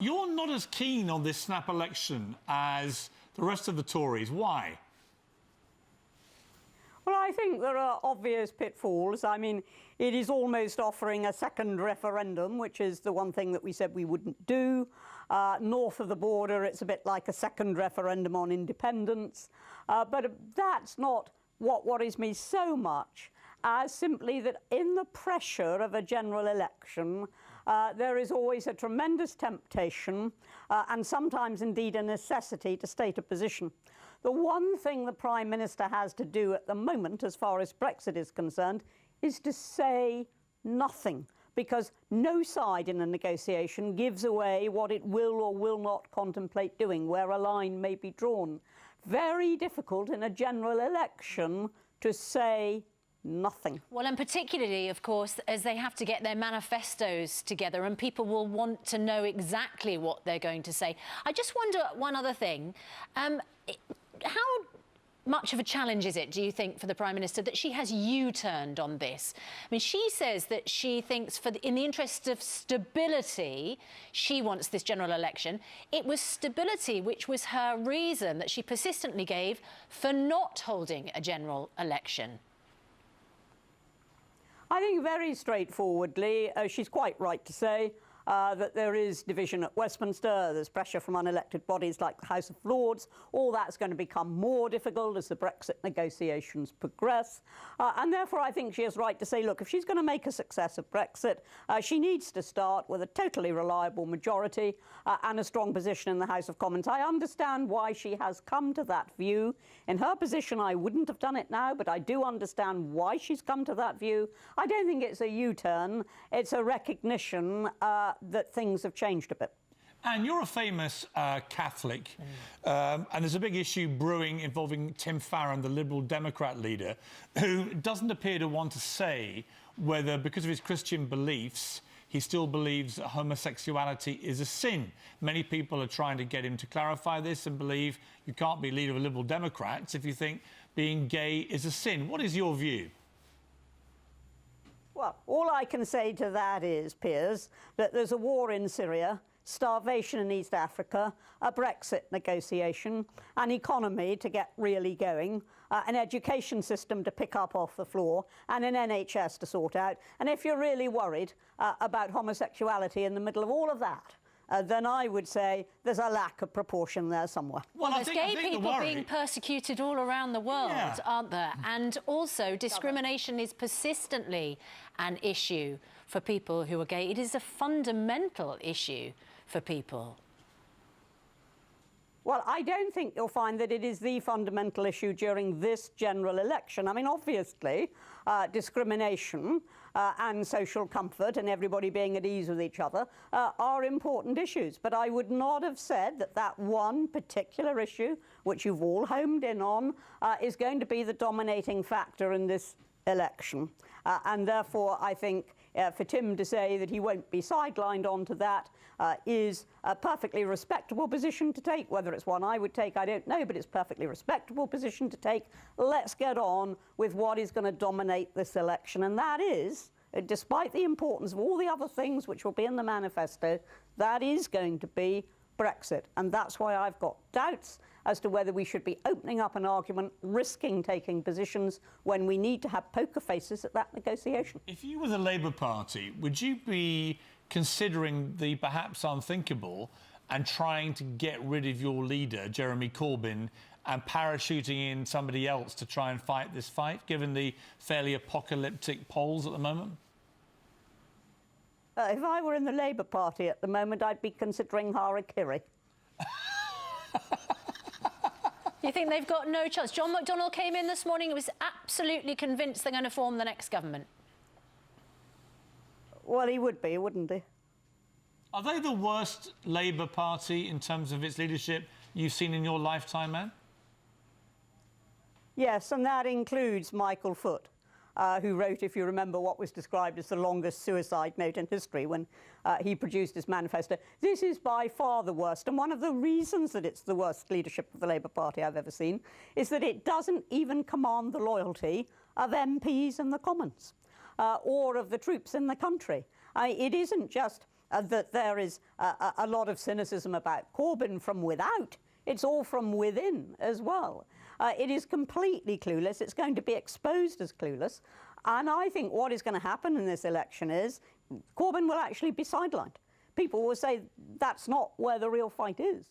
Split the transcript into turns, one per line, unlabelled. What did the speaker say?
You're not as keen on this snap election as the rest of the Tories. Why?
Well, I think there are obvious pitfalls. I mean, it is almost offering a second referendum, which is the one thing that we said we wouldn't do. North of the border, it's a bit like a second referendum on independence. But that's not what worries me so much as simply that in the pressure of a general election, there is always a tremendous temptation and sometimes indeed a necessity to state a position. The one thing the Prime Minister has to do at the moment, as far as Brexit is concerned, is to say nothing, because no side in a negotiation gives away what it will or will not contemplate doing, where a line may be drawn. Very difficult in a general election to say nothing.
Well, and particularly, of course, as they have to get their manifestos together and people will want to know exactly what they're going to say. I just wonder one other thing. How much of a challenge is it, do you think, for the Prime Minister that she has U-turned on this? I mean, she says that she thinks in the interest of stability, she wants this general election. It was stability which was her reason that she persistently gave for not holding a general election.
I think very straightforwardly, she's quite right to say that there is division at Westminster, there's pressure from unelected bodies like the House of Lords. All that's going to become more difficult as the Brexit negotiations progress. And therefore, I think she is right to say, look, if she's going to make a success of Brexit, she needs to start with a totally reliable majority and a strong position in the House of Commons. I understand why she has come to that view. In her position, I wouldn't have done it now, but I do understand why she's come to that view. I don't think it's a U-turn. It's a recognition that things have changed a bit.
And you're a famous Catholic, and there's a big issue brewing involving Tim Farron, the Liberal Democrat leader, who doesn't appear to want to say whether, because of his Christian beliefs, he still believes that homosexuality is a sin. Many people are trying to get him to clarify this and believe you can't be leader of Liberal Democrats if you think being gay is a sin. What is your view?
Well, all I can say to that is, Piers, that there's a war in Syria, starvation in East Africa, a Brexit negotiation, an economy to get really going, an education system to pick up off the floor, and an NHS to sort out. And if you're really worried about homosexuality in the middle of all of that, then I would say there's a lack of proportion there somewhere.
Well, there's gay people being persecuted all around the world, aren't there? And also, discrimination is persistently an issue for people who are gay. It is a fundamental issue for people.
Well, I don't think you'll find that it is the fundamental issue during this general election. I mean, obviously, discrimination and social comfort and everybody being at ease with each other are important issues. But I would not have said that that one particular issue, which you've all homed in on, is going to be the dominating factor in this election. And therefore, I think for Tim to say that he won't be sidelined onto that is a perfectly respectable position to take. Whether it's one I would take, I don't know, but it's a perfectly respectable position to take. Let's get on with what is going to dominate this election, and that is, despite the importance of all the other things which will be in the manifesto, that is going to be Brexit. And that's why I've got doubts as to whether we should be opening up an argument, risking taking positions when we need to have poker faces at that negotiation.
If you were the Labour Party, would you be considering the perhaps unthinkable and trying to get rid of your leader, Jeremy Corbyn, and parachuting in somebody else to try and fight this fight, given the fairly apocalyptic polls at the moment?
If I were in the Labour Party at the moment, I'd be considering harakiri.
You think they've got no chance? John McDonnell came in this morning and was absolutely convinced they're going to form the next government.
Well, he would be, wouldn't he?
Are they the worst Labour Party in terms of its leadership you've seen in your lifetime, man?
Yes, and that includes Michael Foot, who wrote, if you remember, what was described as the longest suicide note in history when he produced his manifesto. This is by far the worst, and one of the reasons that it's the worst leadership of the Labour Party I've ever seen is that it doesn't even command the loyalty of MPs in the Commons or of the troops in the country. It isn't just that there is a lot of cynicism about Corbyn from without. It's all from within as well. It is completely clueless. It's going to be exposed as clueless. And I think what is going to happen in this election is Corbyn will actually be sidelined. People will say that's not where the real fight is.